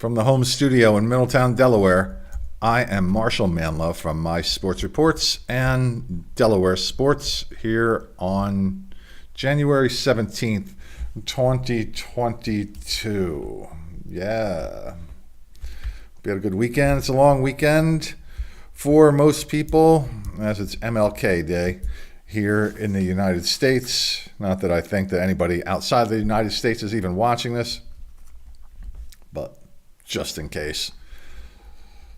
From the home studio in Middletown, Delaware, I am Marshal Manlove from My Sports Reports and Delaware Sports here on January 17th, 2022. Yeah. We had a good weekend. It's a long weekend for most people, as it's MLK Day here in the United States. Not that I think that anybody outside the United States is even watching this, but just in case.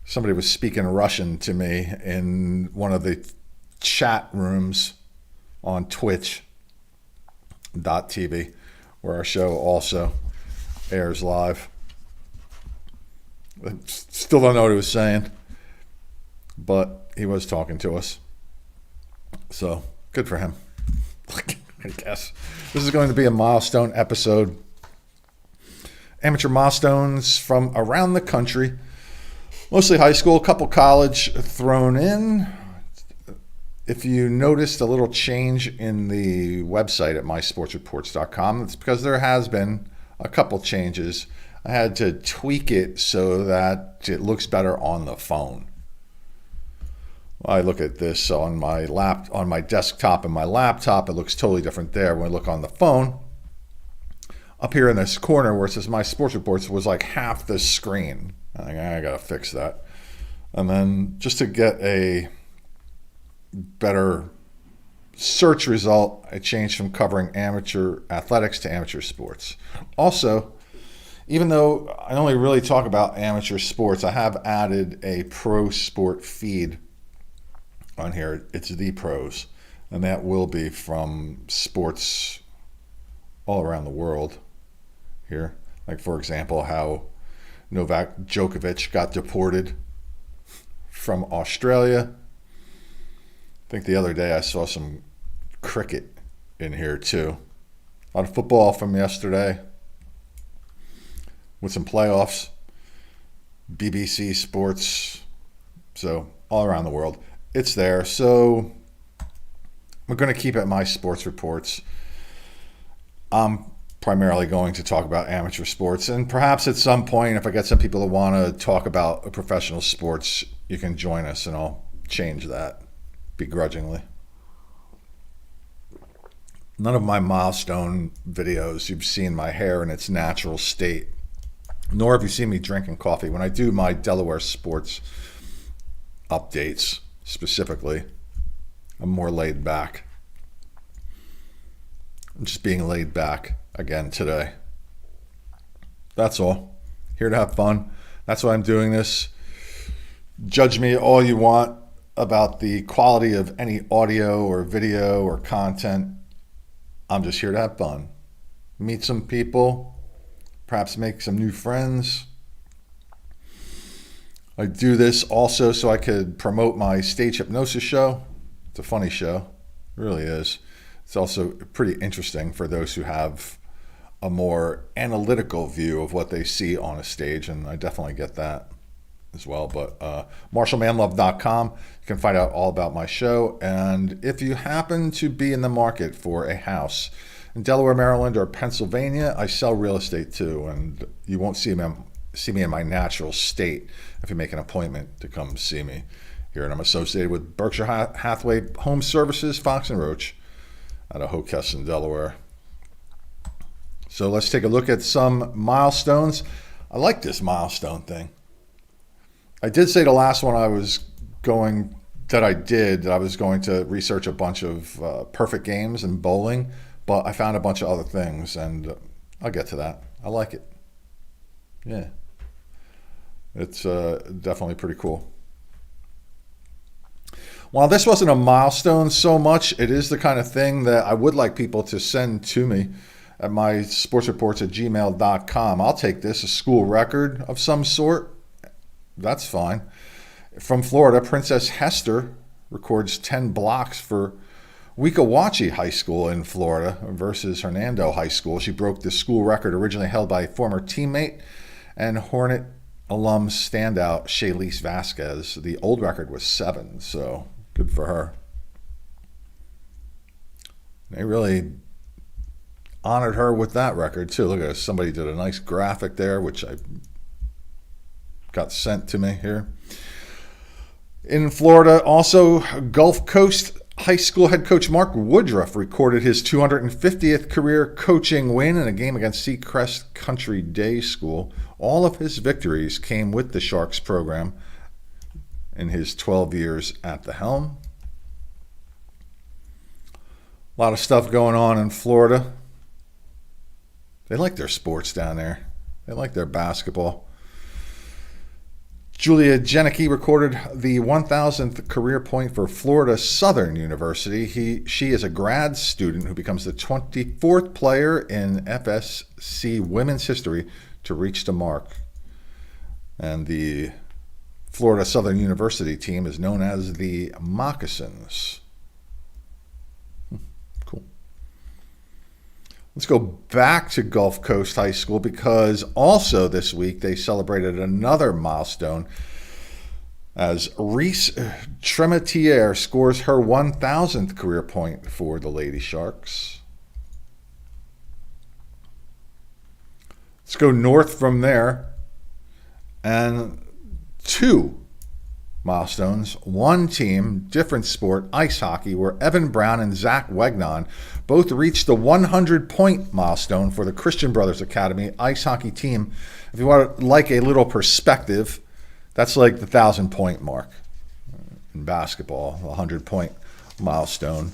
Somebody was speaking Russian to me in one of the chat rooms on Twitch.tv, where our show also airs live. I still don't know what he was saying, but he was talking to us. So, good for him, I guess. This is going to be a milestone episode. Amateur milestones from around the country. Mostly high school, a couple college thrown in. If you noticed a little change in the website at mysportsreports.com, it's because there has been a couple changes. I had to tweak it so that it looks better on the phone. I look at this on my desktop and my laptop. It looks totally different there. When I look on the phone, up here in this corner where it says My Sports Reports was like half the screen. I got to fix that. And then just to get a better search result, I changed from covering amateur athletics to amateur sports. Also, even though I only really talk about amateur sports, I have added a pro sport feed on here. It's the pros, and that will be from sports all around the world here. Like, for example, how Novak Djokovic got deported from Australia. I think the other day I saw some cricket in here too. A lot of football from yesterday with some playoffs, BBC Sports, so all around the world. It's there. So we're going to keep it My Sports Reports. I'm primarily going to talk about amateur sports, and perhaps at some point, if I get some people that want to talk about professional sports, you can join us and I'll change that begrudgingly. None of my milestone videos you've seen my hair in its natural state, nor have you seen me drinking coffee. When I do my Delaware sports updates specifically, I'm more laid back. I'm just being laid back again today. That's all. Here to have fun. That's why I'm doing this. Judge me all you want about the quality of any audio or video or content. I'm just here to have fun. Meet some people. Perhaps make some new friends. I do this also so I could promote my stage hypnosis show. It's a funny show. It really is. It's also pretty interesting for those who have a more analytical view of what they see on a stage, and I definitely get that as well. But MarshalManlove.com, you can find out all about my show. And if you happen to be in the market for a house in Delaware, Maryland, or Pennsylvania, I sell real estate too, and you won't see me in my natural state if you make an appointment to come see me here. And I'm associated with Berkshire Hathaway Home Services, Fox and Roach, out of Hockessin, Delaware. So let's take a look at some milestones. I like this milestone thing. I did say the last one I was going to research a bunch of perfect games and bowling, but I found a bunch of other things, and I'll get to that. I like it. Yeah. It's definitely pretty cool. While this wasn't a milestone so much, it is the kind of thing that I would like people to send to me at mysportsreports@gmail.com. I'll take this, a school record of some sort. That's fine. From Florida, Princess Hester records 10 blocks for Weekawachi High School in Florida versus Hernando High School. She broke the school record originally held by a former teammate and Hornet alum standout Shaylise Vasquez. The old record was 7, so good for her. They really honored her with that record too. Look at this. Somebody did a nice graphic there, which I got sent to me here. In Florida, also, Gulf Coast High School head coach Mark Woodruff recorded his 250th career coaching win in a game against Seacrest Country Day School. All of his victories came with the Sharks program in his 12 years at the helm. A lot of stuff going on in Florida. They like their sports down there. They like their basketball. Julia Janicki recorded the 1,000th career point for Florida Southern University. She is a grad student who becomes the 24th player in FSC women's history to reach the mark. And the Florida Southern University team is known as the Moccasins. Cool. Let's go back to Gulf Coast High School because also this week they celebrated another milestone as Reese Tremetiere scores her 1,000th career point for the Lady Sharks. Let's go north from there and two milestones, one team, different sport, ice hockey, where Evan Brown and Zach Wegnon both reached the 100-point milestone for the Christian Brothers Academy ice hockey team. If you want like a little perspective, that's like the 1,000-point mark in basketball, the 100-point milestone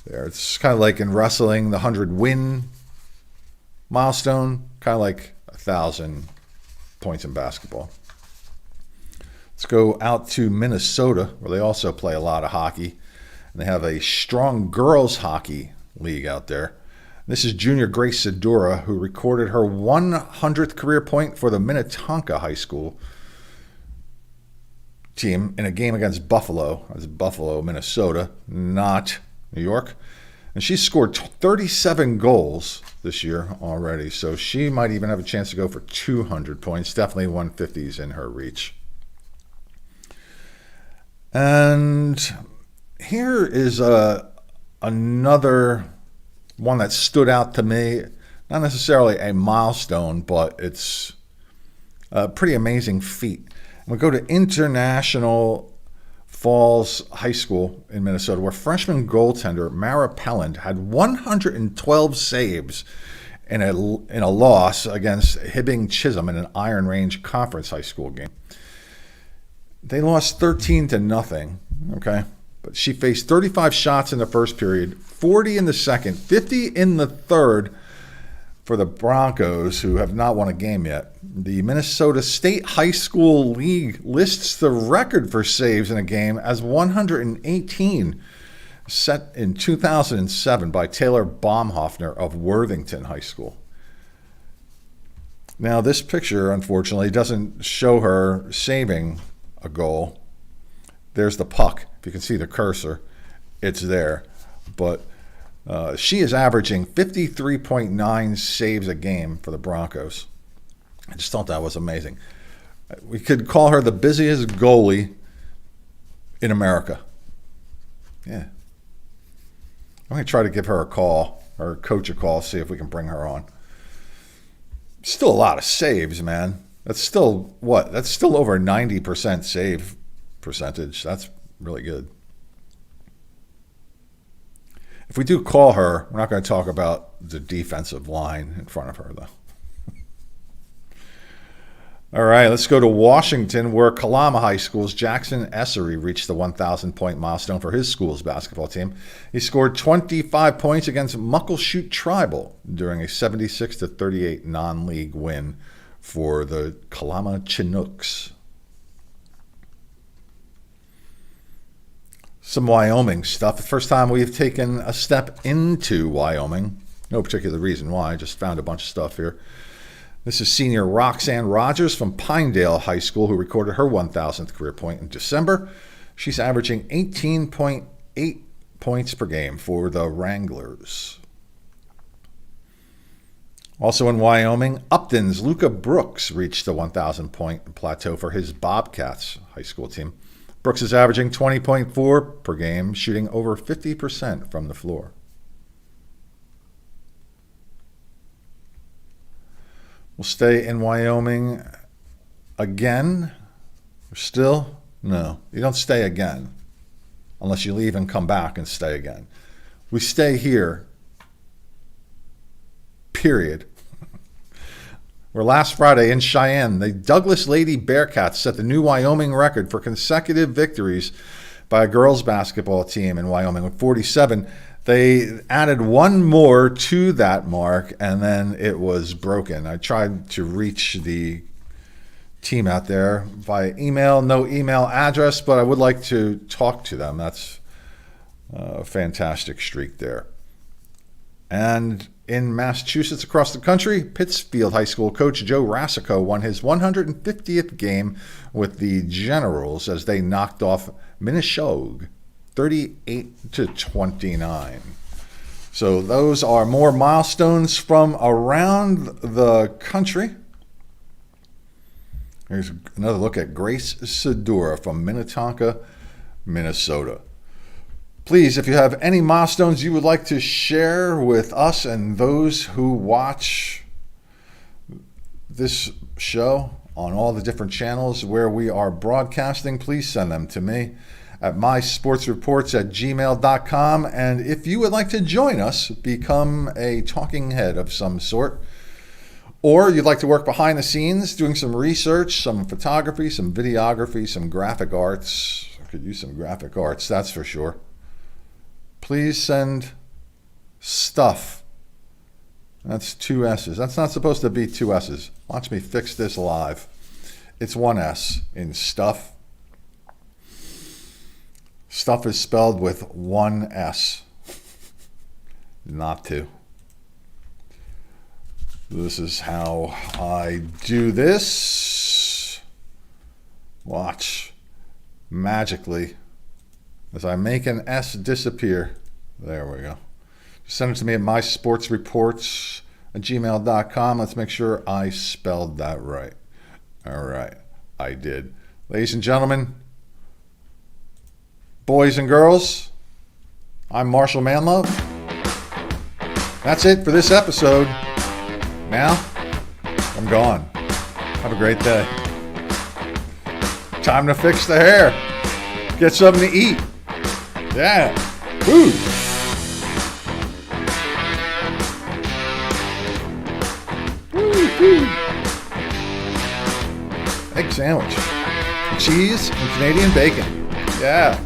there. It's kind of like in wrestling, the 100-win milestone, kind of like 1,000 points in basketball. Let's go out to Minnesota, where they also play a lot of hockey. And they have a strong girls hockey league out there. This is junior Grace Sedora, who recorded her 100th career point for the Minnetonka High School team in a game against Buffalo. That's Buffalo, Minnesota, not New York. And she scored 37 goals this year already, so she might even have a chance to go for 200 points. Definitely 150s in her reach. And here is another one that stood out to me. Not necessarily a milestone, but it's a pretty amazing feat. We go to International Falls High School in Minnesota, where freshman goaltender Mara Pelland had 112 saves in a loss against Hibbing Chisholm in an Iron Range Conference high school game. They lost 13-0, okay? But she faced 35 shots in the first period, 40 in the second, 50 in the third for the Broncos, who have not won a game yet. The Minnesota State High School League lists the record for saves in a game as 118, set in 2007 by Taylor Baumhoffner of Worthington High School. Now, this picture, unfortunately, doesn't show her saving a goal. There's the puck. If you can see the cursor, it's there. But she is averaging 53.9 saves a game for the Broncos. I just thought that was amazing. We could call her the busiest goalie in America. Yeah. I'm going to try to give her a call, or coach a call, see if we can bring her on. Still a lot of saves, man. That's still what? That's still over 90% save percentage. That's really good. If we do call her, we're not going to talk about the defensive line in front of her, though. All right, let's go to Washington, where Kalama High School's Jackson Essery reached the 1,000-point milestone for his school's basketball team. He scored 25 points against Muckleshoot Tribal during a 76-38 non-league win for the Kalama Chinooks. Some Wyoming stuff. The first time we've taken a step into Wyoming. No particular reason why. I just found a bunch of stuff here. This is senior Roxanne Rogers from Pinedale High School, who recorded her 1,000th career point in December. She's averaging 18.8 points per game for the Wranglers. Also in Wyoming, Upton's Luca Brooks reached the 1,000-point plateau for his Bobcats high school team. Brooks is averaging 20.4 per game, shooting over 50% from the floor. We'll stay in Wyoming again. Still? No. You don't stay again. Unless you leave and come back and stay again. We stay here. Period. Where last Friday in Cheyenne, the Douglas Lady Bearcats set the new Wyoming record for consecutive victories by a girls basketball team in Wyoming with 47. They added one more to that mark, and then it was broken. I tried to reach the team out there via email, no email address, but I would like to talk to them. That's a fantastic streak there. And in Massachusetts, across the country, Pittsfield High School coach Joe Rassico won his 150th game with the Generals as they knocked off Minnesota 38-29. So those are more milestones from around the country. Here's another look at Grace Sedura from Minnetonka, Minnesota. Please, if you have any milestones you would like to share with us and those who watch this show on all the different channels where we are broadcasting, please send them to me at mysportsreports@gmail.com. And if you would like to join us, become a talking head of some sort, or you'd like to work behind the scenes doing some research, some photography, some videography, some graphic arts. I could use some graphic arts, that's for sure. Please send stuff. That's 2 S's. That's not supposed to be 2 S's. Watch me fix this live. It's 1 S in stuff. Stuff is spelled with 1 S. Not 2. This is how I do this. Watch. Magically. As I make an S disappear. There we go. Send it to me at mysportsreports@gmail.com. Let's make sure I spelled that right. All right. I did. Ladies and gentlemen, boys and girls, I'm Marshal Manlove. That's it for this episode. Now, I'm gone. Have a great day. Time to fix the hair. Get something to eat. Yeah. Food. Woo. Egg sandwich. Cheese and Canadian bacon. Yeah.